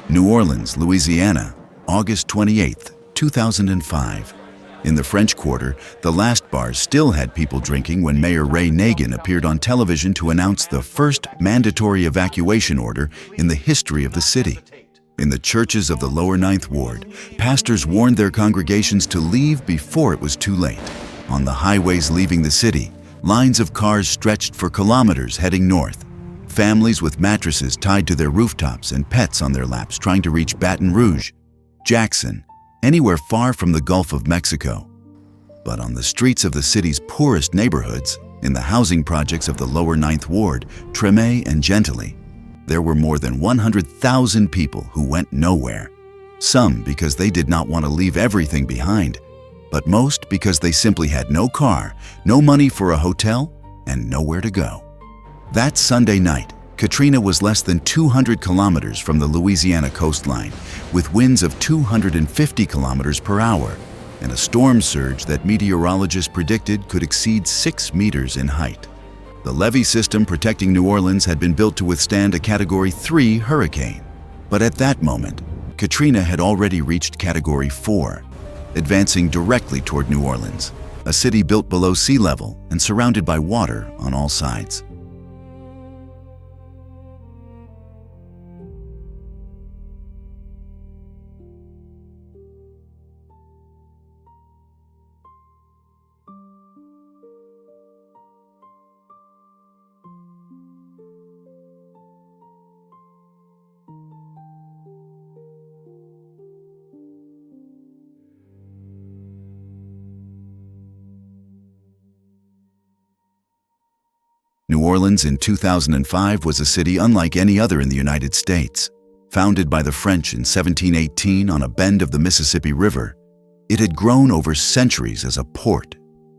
New Orleans, Louisiana, August 28, 2005. In the French Quarter, the last bars still had people drinking when Mayor Ray Nagin appeared on television to announce the first mandatory evacuation order in the history of the city. In the churches of the lower Ninth Ward, pastors warned their congregations to leave before it was too late. On the highways leaving the city, lines of cars stretched for kilometers heading north. Families with mattresses tied to their rooftops and pets on their laps trying to reach Baton Rouge, Jackson, anywhere far from the Gulf of Mexico. But on the streets of the city's poorest neighborhoods, in the housing projects of the lower Ninth Ward, Treme and Gentilly, there were more than 100,000 people who went nowhere. Some because they did not want to leave everything behind, but most because they simply had no car, no money for a hotel, and nowhere to go. That Sunday night, Katrina was less than 200 kilometers from the Louisiana coastline, with winds of 250 kilometers per hour, and a storm surge that meteorologists predicted could exceed 6 meters in height. The levee system protecting New Orleans had been built to withstand a Category 3 hurricane. But at that moment, Katrina had already reached Category 4, advancing directly toward New Orleans, a city built below sea level and surrounded by water on all sides. New Orleans in 2005 was a city unlike any other in the United States. Founded by the French in 1718 on a bend of the Mississippi River, it had grown over centuries as a port,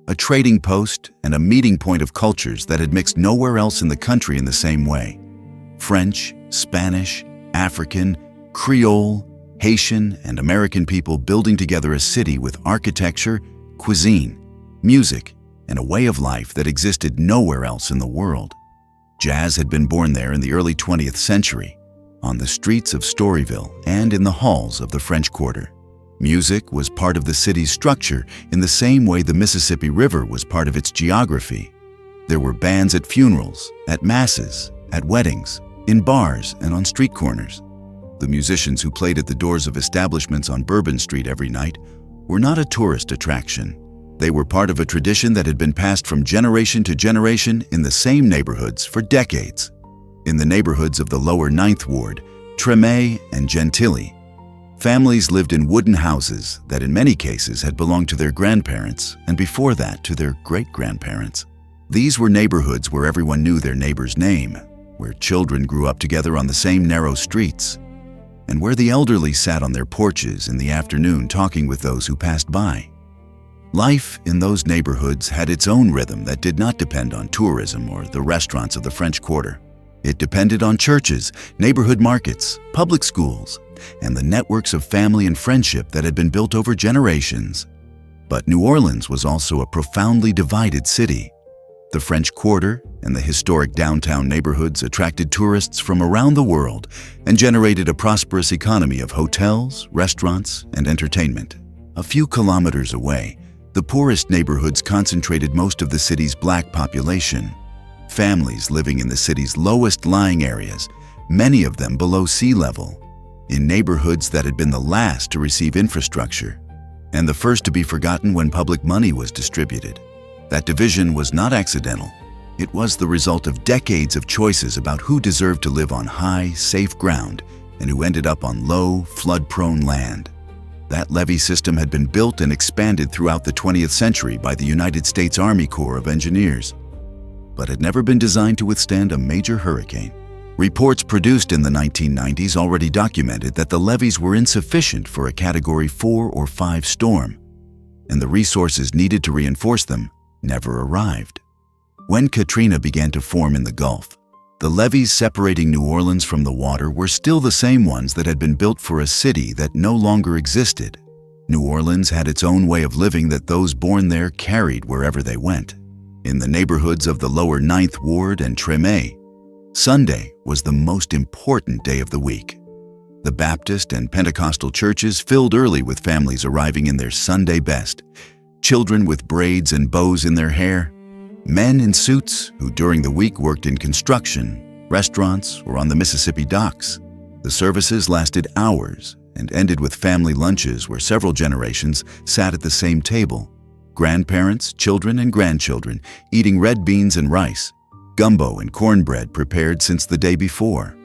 a trading post, and a meeting point of cultures that had mixed nowhere else in the country in the same way. French, Spanish, African, Creole, Haitian, and American people building together a city with architecture, cuisine, music, and a way of life that existed nowhere else in the world. Jazz had been born there in the early 20th century, on the streets of Storyville and in the halls of the French Quarter. Music was part of the city's structure in the same way the Mississippi River was part of its geography. There were bands at funerals, at masses, at weddings, in bars, and on street corners. The musicians who played at the doors of establishments on Bourbon Street every night were not a tourist attraction. They were part of a tradition that had been passed from generation to generation in the same neighborhoods for decades. In the neighborhoods of the lower Ninth Ward, Treme and Gentilly, families lived in wooden houses that in many cases had belonged to their grandparents and before that to their great-grandparents. These were neighborhoods where everyone knew their neighbor's name, where children grew up together on the same narrow streets, and where the elderly sat on their porches in the afternoon talking with those who passed by. Life in those neighborhoods had its own rhythm that did not depend on tourism or the restaurants of the French Quarter. It depended on churches, neighborhood markets, public schools, and the networks of family and friendship that had been built over generations. But New Orleans was also a profoundly divided city. The French Quarter and the historic downtown neighborhoods attracted tourists from around the world and generated a prosperous economy of hotels, restaurants, and entertainment. A few kilometers away, the poorest neighborhoods concentrated most of the city's black population. Families living in the city's lowest-lying areas, many of them below sea level, in neighborhoods that had been the last to receive infrastructure, and the first to be forgotten when public money was distributed. That division was not accidental. It was the result of decades of choices about who deserved to live on high, safe ground and who ended up on low, flood-prone land. That levee system had been built and expanded throughout the 20th century by the United States Army Corps of Engineers, but had never been designed to withstand a major hurricane. Reports produced in the 1990s already documented that the levees were insufficient for a Category 4 or 5 storm, and the resources needed to reinforce them never arrived. When Katrina began to form in the Gulf, the levees separating New Orleans from the water were still the same ones that had been built for a city that no longer existed. New Orleans had its own way of living that those born there carried wherever they went. In the neighborhoods of the lower Ninth Ward and Treme, Sunday was the most important day of the week. The Baptist and Pentecostal churches filled early with families arriving in their Sunday best, children with braids and bows in their hair, men in suits who during the week worked in construction, restaurants, or on the Mississippi docks. The services lasted hours and ended with family lunches where several generations sat at the same table. Grandparents, children, and grandchildren eating red beans and rice, gumbo and cornbread prepared since the day before.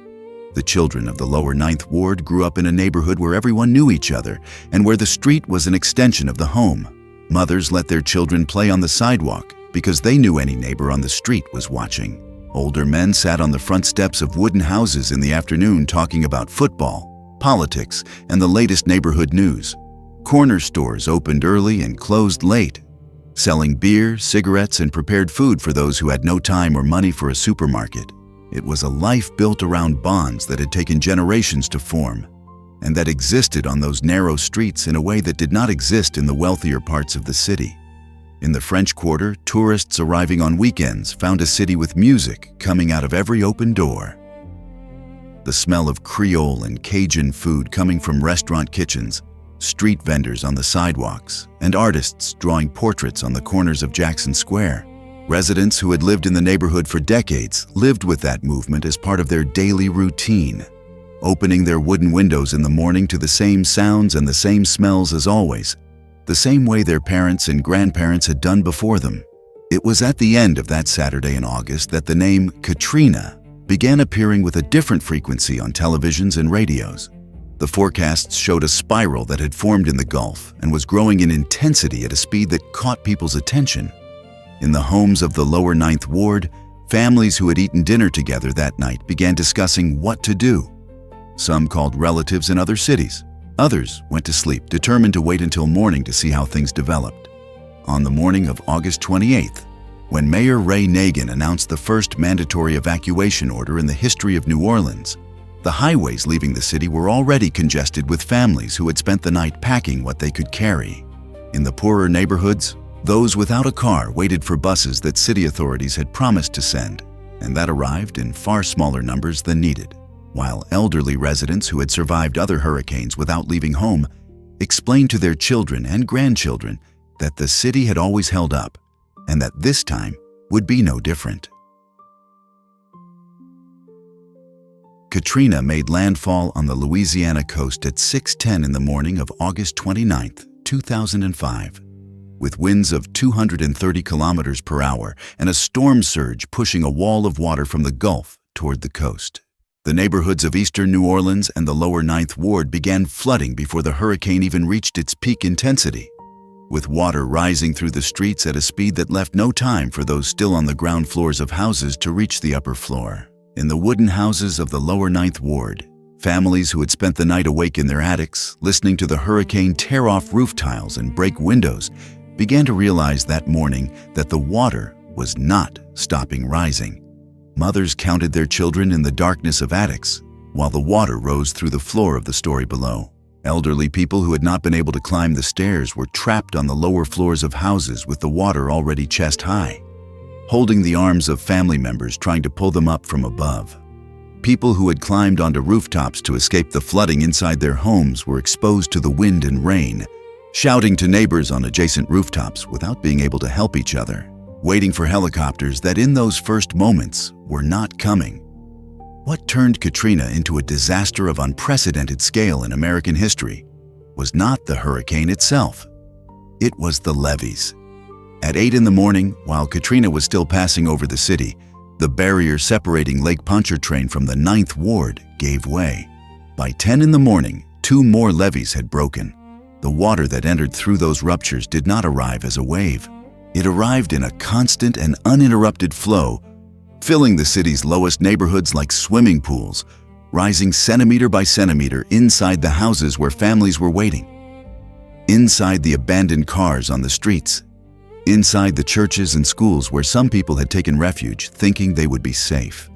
The children of the lower Ninth Ward grew up in a neighborhood where everyone knew each other and where the street was an extension of the home. Mothers let their children play on the sidewalk because they knew any neighbor on the street was watching. Older men sat on the front steps of wooden houses in the afternoon talking about football, politics, and the latest neighborhood news. Corner stores opened early and closed late, selling beer, cigarettes, and prepared food for those who had no time or money for a supermarket. It was a life built around bonds that had taken generations to form, and that existed on those narrow streets in a way that did not exist in the wealthier parts of the city. In the French Quarter, tourists arriving on weekends found a city with music coming out of every open door. The smell of Creole and Cajun food coming from restaurant kitchens, street vendors on the sidewalks, and artists drawing portraits on the corners of Jackson Square. Residents who had lived in the neighborhood for decades lived with that movement as part of their daily routine, opening their wooden windows in the morning to the same sounds and the same smells as always, the same way their parents and grandparents had done before them. It was at the end of that Saturday in August that the name Katrina began appearing with a different frequency on televisions and radios. The forecasts showed a spiral that had formed in the Gulf and was growing in intensity at a speed that caught people's attention. In the homes of the lower Ninth Ward, families who had eaten dinner together that night began discussing what to do. Some called relatives in other cities. Others went to sleep, determined to wait until morning to see how things developed. On the morning of August 28th, when Mayor Ray Nagin announced the first mandatory evacuation order in the history of New Orleans, the highways leaving the city were already congested with families who had spent the night packing what they could carry. In the poorer neighborhoods, those without a car waited for buses that city authorities had promised to send, and that arrived in far smaller numbers than needed. While elderly residents who had survived other hurricanes without leaving home explained to their children and grandchildren that the city had always held up and that this time would be no different. Katrina made landfall on the Louisiana coast at 6:10 in the morning of August 29, 2005, with winds of 230 kilometers per hour and a storm surge pushing a wall of water from the Gulf toward the coast. The neighborhoods of eastern New Orleans and the lower Ninth Ward began flooding before the hurricane even reached its peak intensity, with water rising through the streets at a speed that left no time for those still on the ground floors of houses to reach the upper floor. In the wooden houses of the lower Ninth Ward, families who had spent the night awake in their attics, listening to the hurricane tear off roof tiles and break windows, began to realize that morning that the water was not stopping rising. Mothers counted their children in the darkness of attics, while the water rose through the floor of the story below. Elderly people who had not been able to climb the stairs were trapped on the lower floors of houses with the water already chest high, holding the arms of family members trying to pull them up from above. People who had climbed onto rooftops to escape the flooding inside their homes were exposed to the wind and rain, shouting to neighbors on adjacent rooftops without being able to help each other, waiting for helicopters that in those first moments were not coming. What turned Katrina into a disaster of unprecedented scale in American history was not the hurricane itself. It was the levees. At 8 in the morning, while Katrina was still passing over the city, the barrier separating Lake Pontchartrain from the Ninth Ward gave way. By 10 in the morning, 2 more levees had broken. The water that entered through those ruptures did not arrive as a wave. It arrived in a constant and uninterrupted flow, filling the city's lowest neighborhoods like swimming pools, rising centimeter by centimeter inside the houses where families were waiting, inside the abandoned cars on the streets, inside the churches and schools where some people had taken refuge thinking they would be safe.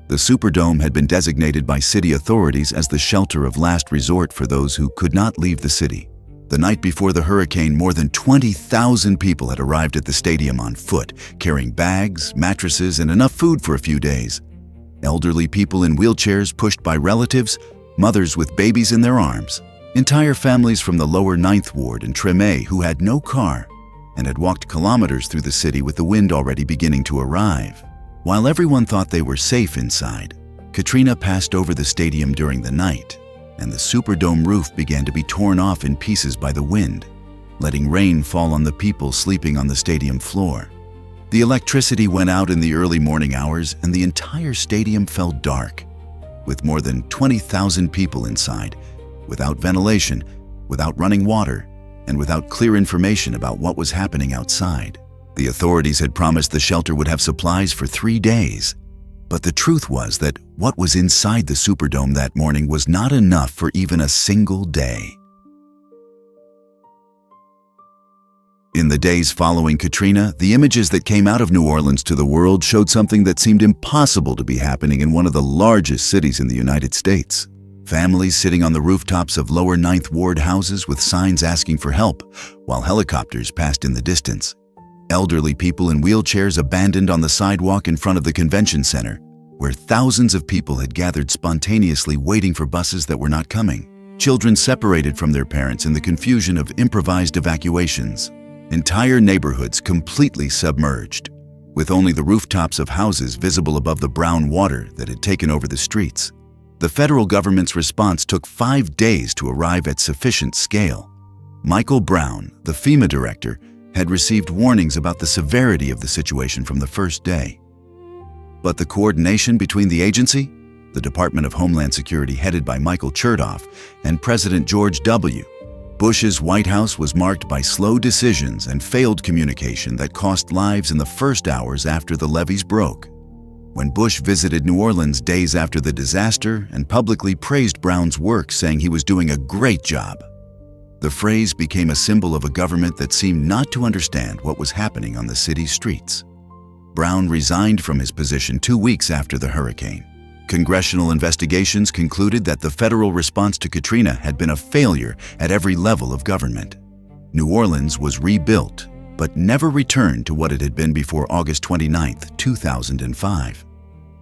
The Superdome had been designated by city authorities as the shelter of last resort for those who could not leave the city. The night before the hurricane, more than 20,000 people had arrived at the stadium on foot, carrying bags, mattresses, and enough food for a few days. Elderly people in wheelchairs pushed by relatives, mothers with babies in their arms, entire families from the lower 9th Ward and Treme who had no car and had walked kilometers through the city with the wind already beginning to arrive. While everyone thought they were safe inside, Katrina passed over the stadium during the night, and the Superdome roof began to be torn off in pieces by the wind, letting rain fall on the people sleeping on the stadium floor. The electricity went out in the early morning hours, and the entire stadium fell dark, with more than 20,000 people inside, without ventilation, without running water, and without clear information about what was happening outside. The authorities had promised the shelter would have supplies for 3 days, but the truth was that what was inside the Superdome that morning was not enough for even a single day. In the days following Katrina, the images that came out of New Orleans to the world showed something that seemed impossible to be happening in one of the largest cities in the United States. Families sitting on the rooftops of lower 9th Ward houses with signs asking for help, while helicopters passed in the distance. Elderly people in wheelchairs abandoned on the sidewalk in front of the convention center, where thousands of people had gathered spontaneously waiting for buses that were not coming. Children separated from their parents in the confusion of improvised evacuations. Entire neighborhoods completely submerged, with only the rooftops of houses visible above the brown water that had taken over the streets. The federal government's response took 5 days to arrive at sufficient scale. Michael Brown, the FEMA director, had received warnings about the severity of the situation from the first day. But the coordination between the agency, the Department of Homeland Security headed by Michael Chertoff, and President George W. Bush's White House was marked by slow decisions and failed communication that cost lives in the first hours after the levees broke. When Bush visited New Orleans days after the disaster and publicly praised Brown's work, saying he was doing a great job, the phrase became a symbol of a government that seemed not to understand what was happening on the city's streets. Brown resigned from his position 2 weeks after the hurricane. Congressional investigations concluded that the federal response to Katrina had been a failure at every level of government. New Orleans was rebuilt, but never returned to what it had been before August 29, 2005.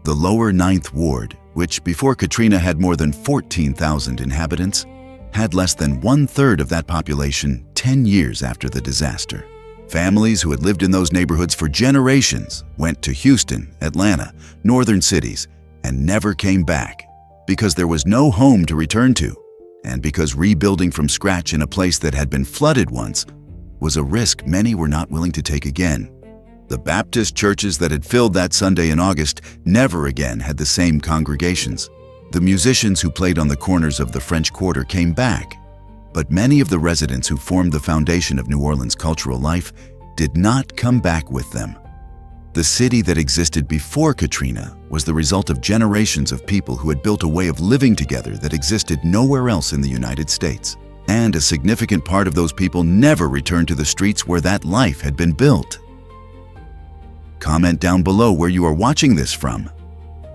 The lower 9th Ward, which before Katrina had more than 14,000 inhabitants, had less than 1/3 of that population 10 years after the disaster. Families who had lived in those neighborhoods for generations went to Houston, Atlanta, northern cities, and never came back because there was no home to return to, and because rebuilding from scratch in a place that had been flooded once was a risk many were not willing to take again. The Baptist churches that had filled that Sunday in August never again had the same congregations. The musicians who played on the corners of the French Quarter came back, but many of the residents who formed the foundation of New Orleans' cultural life did not come back with them. The city that existed before Katrina was the result of generations of people who had built a way of living together that existed nowhere else in the United States. And a significant part of those people never returned to the streets where that life had been built. Comment down below where you are watching this from.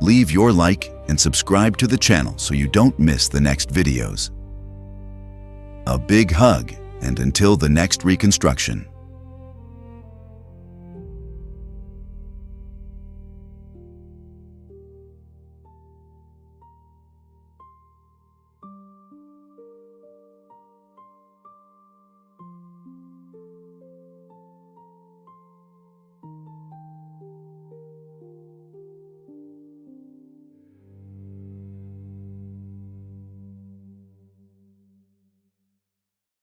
Leave your like and subscribe to the channel so you don't miss the next videos. A big hug, and until the next reconstruction.